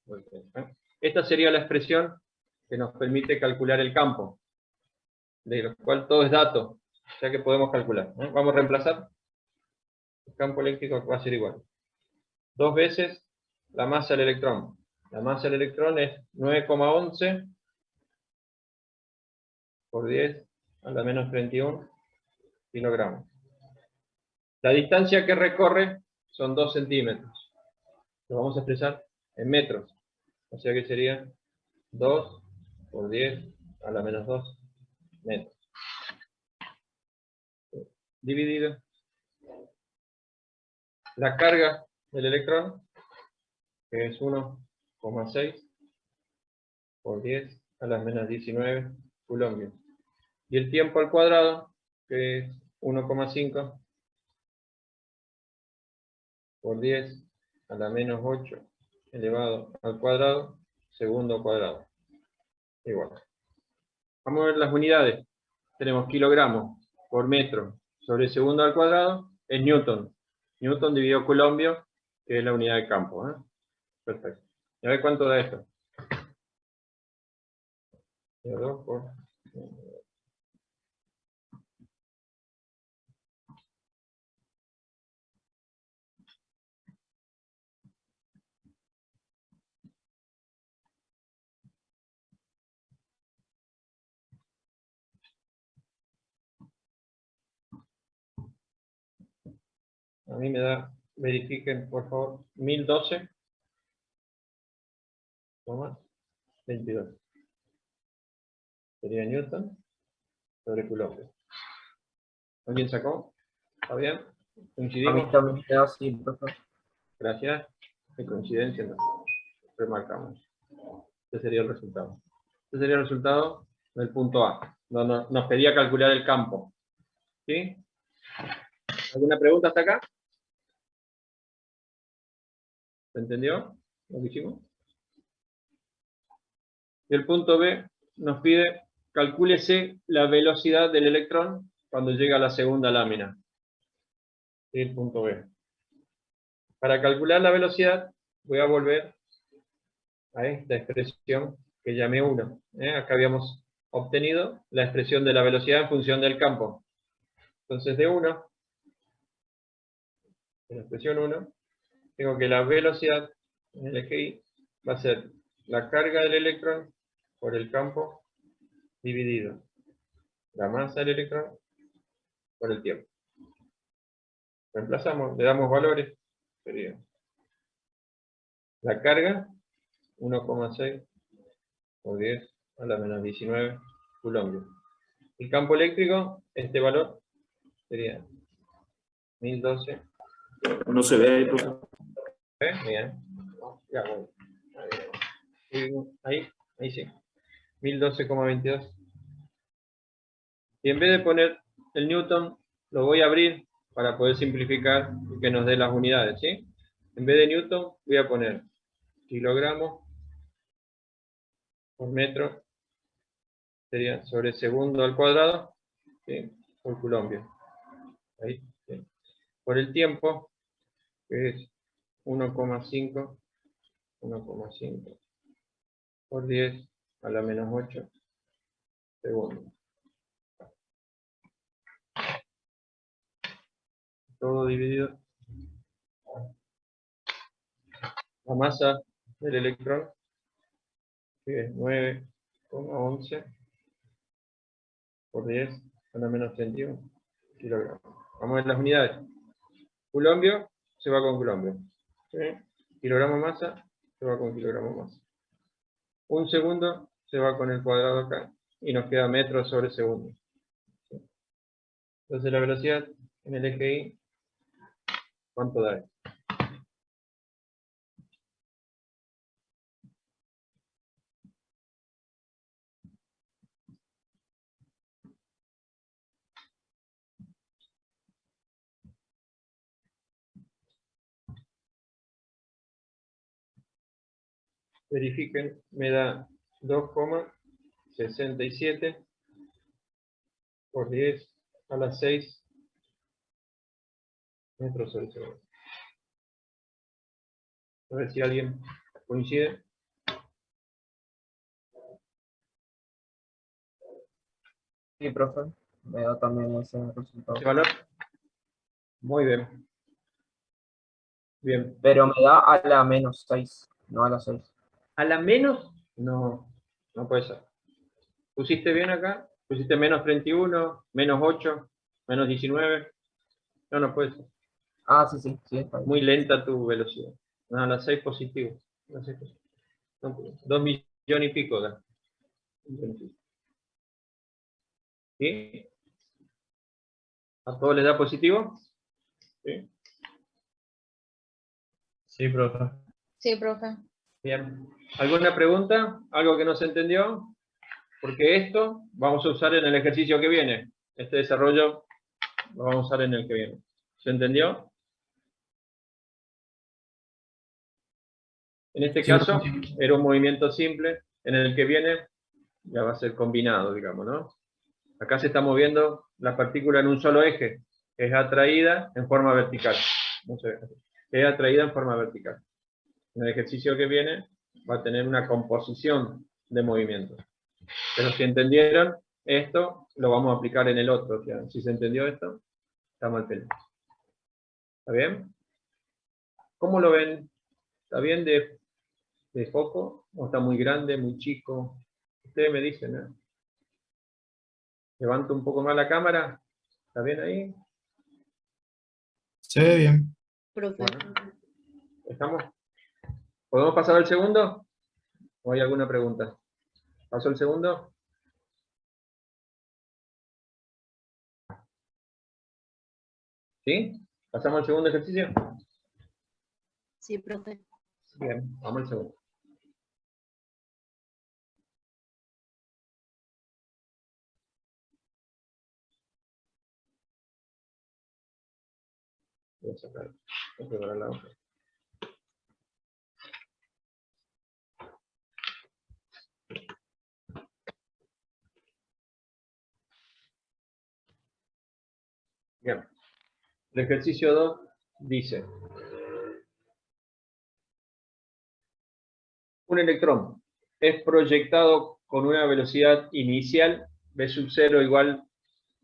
Esta sería la expresión que nos permite calcular el campo, de lo cual todo es dato, ya que podemos calcular. Vamos a reemplazar. El campo eléctrico va a ser igual. 2 veces la masa del electrón. La masa del electrón es 9,11 por 10 a la menos 31 kilogramos. La distancia que recorre son 2 centímetros. Lo vamos a expresar en metros. O sea que sería 2 por 10 a la menos 2 metros. Dividido la carga del electrón, que es 1,6 por 10 a la menos 19 coulombios. Y el tiempo al cuadrado, que es 1,5 por 10 a la menos 8 elevado al cuadrado, segundo cuadrado. Igual. Vamos a ver las unidades. Tenemos kilogramos por metro sobre segundo al cuadrado, es newton. Newton dividido coulombio, que es la unidad de campo. Perfecto. Y a ver cuánto da esto. 2 por... A mí me da, verifiquen por favor, 1012, 22. Sería newton sobre coulombio. ¿Alguien sacó? ¿Está bien? A mí ¿Coincidimos? también me da así, profe. Gracias. De coincidencia, no. Remarcamos. Este sería el resultado. Este sería el resultado del punto A. Nos pedía calcular el campo. ¿Sí? ¿Alguna pregunta hasta acá? ¿Se entendió lo que hicimos? Y el punto B nos pide, calcúlese la velocidad del electrón cuando llega a la segunda lámina. Y el punto B. Para calcular la velocidad, voy a volver a esta expresión que llamé 1. Acá habíamos obtenido la expresión de la velocidad en función del campo. Entonces de 1, en la expresión 1, tengo que la velocidad en el eje Y va a ser la carga del electrón por el campo dividido la masa del electrón por el tiempo. Reemplazamos, le damos valores, sería la carga 1,6 por 10 a la menos 19 coulombs. El campo eléctrico, este valor sería 1012. No se ve ahí, profe. Bien. Ya, bueno. Ahí sí. 1012,22. Y en vez de poner el newton, lo voy a abrir para poder simplificar y que nos dé las unidades, ¿sí? En vez de newton, voy a poner kilogramos por metro, sería sobre segundo al cuadrado, ¿sí? Por coulombio. Ahí, ¿sí? Por el tiempo, que es 1,5 por 10 a la menos 8 segundos. Todo dividido. La masa del electrón, que es 9,11 por 10 a la menos 31 kilogramos. Vamos a ver las unidades. Coulombio se va con coulombio. ¿Sí? Kilogramo masa se va con kilogramo masa. Un segundo se va con el cuadrado acá y nos queda metros sobre segundo. ¿Sí? Entonces la velocidad en el eje Y, ¿cuánto da? Verifiquen, me da 2,67 por 10 a la 6 metros sobre segundo. A ver si alguien coincide. Sí, profe, me da también ese resultado. ¿Ese valor? Muy bien. Bien. Pero me da a la menos 6, no a la 6. ¿A la menos? No, no puede ser. ¿Pusiste bien acá? ¿Pusiste menos 31, menos 8, menos 19? No, no puede ser. Ah, sí, está bien. Muy lenta tu velocidad. No, a las 6 positivo. No, 6 positivo. No, 2 millones y pico da. ¿Sí? ¿A todos les da positivo? ¿Sí? Sí, profe. Sí, profe. Bien. ¿Alguna pregunta? ¿Algo que no se entendió? Porque esto vamos a usar en el ejercicio que viene. Este desarrollo lo vamos a usar en el que viene. ¿Se entendió? En este caso, era un movimiento simple. En el que viene, ya va a ser combinado, digamos, ¿no? Acá se está moviendo la partícula en un solo eje. Es atraída en forma vertical. No sé, es atraída en forma vertical. En el ejercicio que viene, va a tener una composición de movimientos. Pero si entendieron esto, lo vamos a aplicar en el otro. O sea, si se entendió esto, estamos al pendiente. ¿Está bien? ¿Cómo lo ven? ¿Está bien de foco? ¿O está muy grande, muy chico? Ustedes me dicen, ¿eh? Levanto un poco más la cámara. ¿Está bien ahí? Se ve bien. Profe. Bueno, ¿estamos? ¿Podemos pasar al segundo? ¿O hay alguna pregunta? ¿Paso el segundo? ¿Sí? ¿Pasamos al segundo ejercicio? Sí, profe. Bien, vamos al segundo. Voy a sacar, voy a preparar la hoja. Bien. El ejercicio 2 dice: un electrón es proyectado con una velocidad inicial v sub 0 igual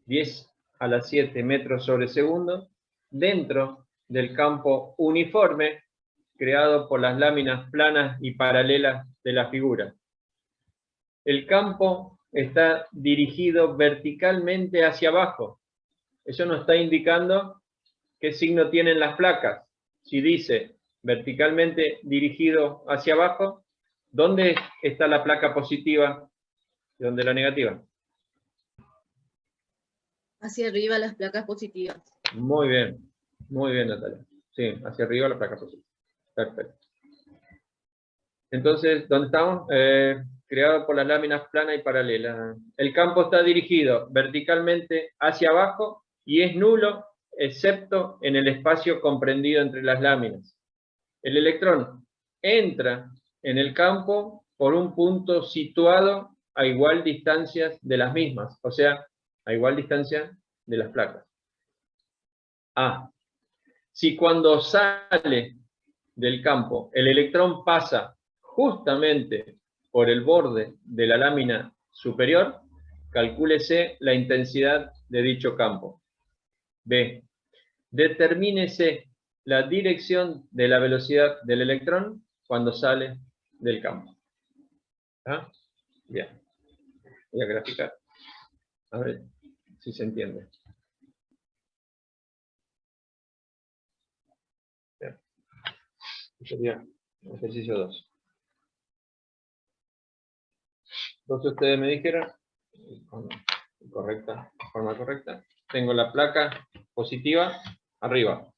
10 a la 7 metros sobre segundo dentro del campo uniforme creado por las láminas planas y paralelas de la figura. El campo está dirigido verticalmente hacia abajo. Eso nos está indicando qué signo tienen las placas. Si dice verticalmente dirigido hacia abajo, ¿Dónde está la placa positiva y dónde la negativa? Hacia arriba las placas positivas. Muy bien, Natalia. Sí, hacia arriba la placa positiva. Perfecto. Entonces, ¿dónde estamos? Creado por las láminas plana y paralela. El campo está dirigido verticalmente hacia abajo y es nulo, excepto en el espacio comprendido entre las láminas. El electrón entra en el campo por un punto situado a igual distancia de las mismas, o sea, a igual distancia de las placas. A. Si cuando sale del campo el electrón pasa justamente por el borde de la lámina superior, calcúlese la intensidad de dicho campo. B. Determínese la dirección de la velocidad del electrón cuando sale del campo. ¿Ah? Bien. Voy a graficar. A ver si se entiende. Bien. Sería ejercicio 2. Entonces ustedes me dijeron, con forma correcta, tengo la placa positiva arriba.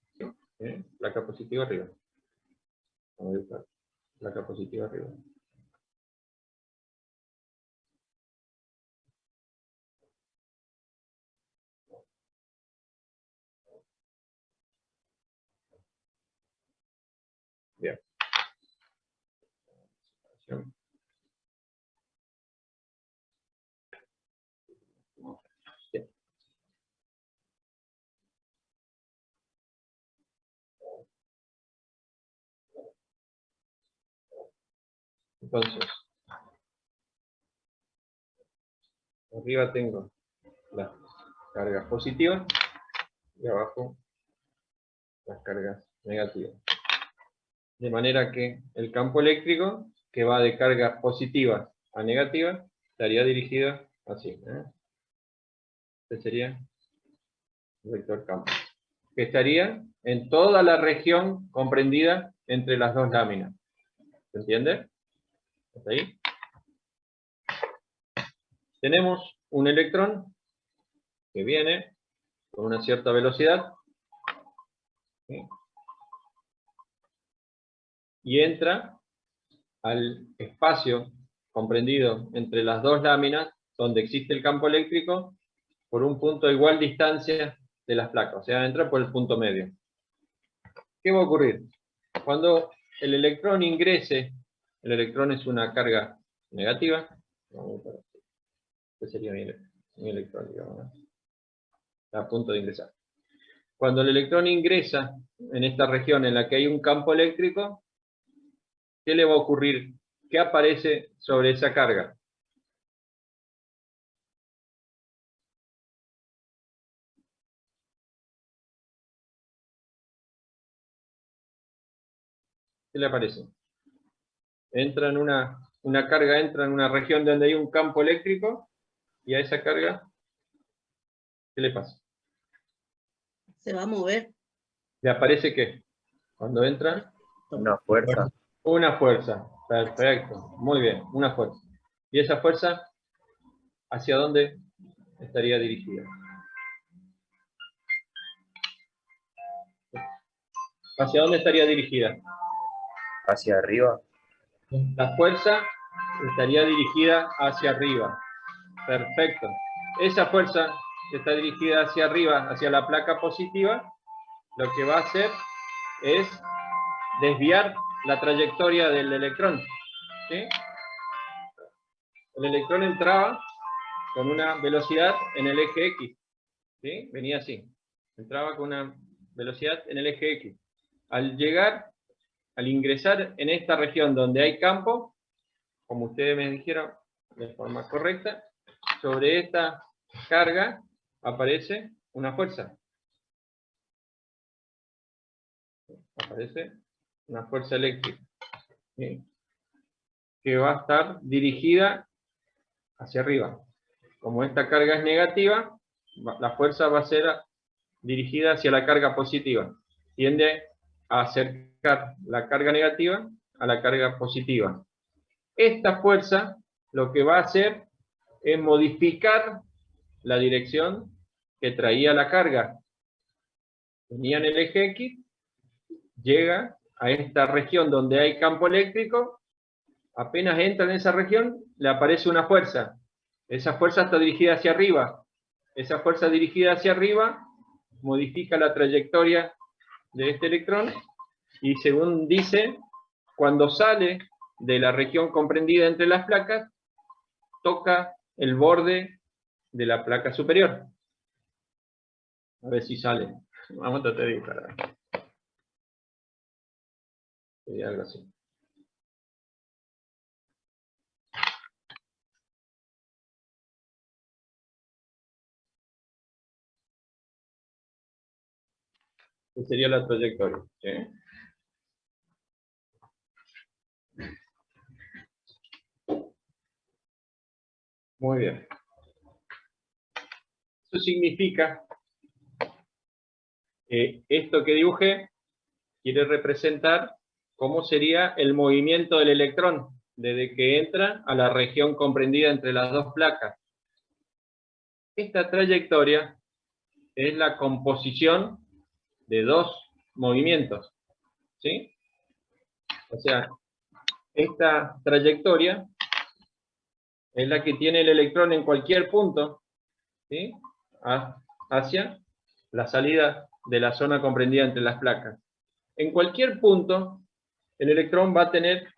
Placa positiva arriba. Vamos a buscar placa positiva arriba. Bien. Bien. Entonces, arriba tengo las cargas positivas y abajo las cargas negativas. De manera que el campo eléctrico, que va de cargas positivas a negativas, estaría dirigido así. Este sería el vector campo. Que estaría en toda la región comprendida entre las dos láminas. ¿Se entiende? ¿Hasta ahí? Tenemos un electrón que viene con una cierta velocidad, ¿sí?, y entra al espacio comprendido entre las dos láminas donde existe el campo eléctrico por un punto a igual distancia de las placas, o sea, entra por el punto medio. ¿Qué va a ocurrir? Cuando el electrón ingrese, el electrón es una carga negativa, este sería mi electrón, digamos, está a punto de ingresar. Cuando el electrón ingresa en esta región en la que hay un campo eléctrico, ¿qué le va a ocurrir? ¿Qué aparece sobre esa carga? ¿Qué le aparece? Entra en una carga, entra en una región donde hay un campo eléctrico, y a esa carga, ¿qué le pasa? Se va a mover. ¿Le aparece qué? Cuando entra, Una fuerza. una fuerza. Perfecto, muy bien, una fuerza. ¿Y esa fuerza hacia dónde estaría dirigida? ¿Hacia dónde estaría dirigida? Hacia arriba. La fuerza estaría dirigida hacia arriba. Perfecto. Esa fuerza que está dirigida hacia arriba, hacia la placa positiva, lo que va a hacer es desviar la trayectoria del electrón. ¿Sí? El electrón entraba con una velocidad en el eje X. ¿Sí? Venía así. Entraba con una velocidad en el eje X. Al ingresar en esta región donde hay campo, como ustedes me dijeron de forma correcta, sobre esta carga aparece una fuerza. Aparece una fuerza eléctrica, ¿sí?, que va a estar dirigida hacia arriba. Como esta carga es negativa, la fuerza va a ser dirigida hacia la carga positiva. Tiende a acercar la carga negativa a la carga positiva. esta fuerza lo que va a hacer es modificar la dirección que traía la carga. Venía en el eje X, llega a esta región donde hay campo eléctrico, apenas entra en esa región, le aparece una fuerza. Esa fuerza está dirigida hacia arriba. Esa fuerza dirigida hacia arriba modifica la trayectoria de este electrón y, según dice, cuando sale de la región comprendida entre las placas, toca el borde de la placa superior. A ver si sale. Vamos a tratar de dibujar. Sería algo así. Esta sería la trayectoria. ¿Sí? Muy bien. Eso significa que esto que dibujé quiere representar cómo sería el movimiento del electrón desde que entra a la región comprendida entre las dos placas. Esta trayectoria es la composición de dos movimientos, ¿sí? O sea, esta trayectoria es la que tiene el electrón en cualquier punto, ¿sí? Hacia la salida de la zona comprendida entre las placas. En cualquier punto, el electrón va a tener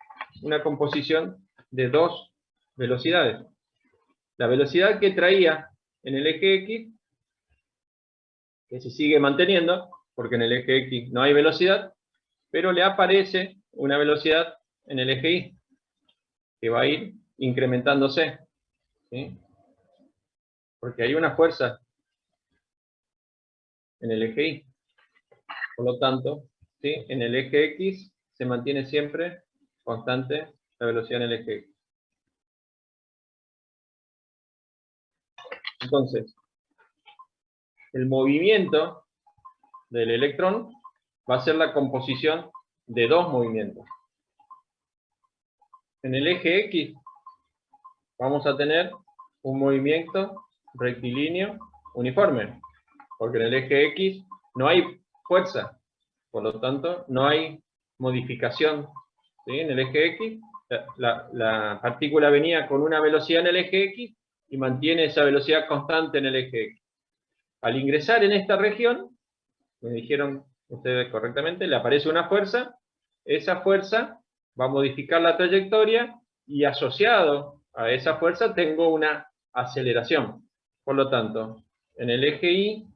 una composición de dos velocidades. La velocidad que traía en el eje X, que se sigue manteniendo, porque en el eje X no hay velocidad, pero le aparece una velocidad en el eje Y, que va a ir incrementándose, ¿sí? Porque hay una fuerza en el eje Y. Por lo tanto, ¿sí? En el eje X se mantiene siempre constante la velocidad en el eje X. Entonces, el movimiento del electrón va a ser la composición de dos movimientos. En el eje X vamos a tener un movimiento rectilíneo uniforme, porque en el eje X no hay fuerza, por lo tanto no hay modificación, ¿sí? En el eje X la partícula venía con una velocidad en el eje X y mantiene esa velocidad constante en el eje X. Al ingresar en esta región, me dijeron ustedes correctamente, le aparece una fuerza, esa fuerza va a modificar la trayectoria y asociado a esa fuerza tengo una aceleración. Por lo tanto, en el eje Y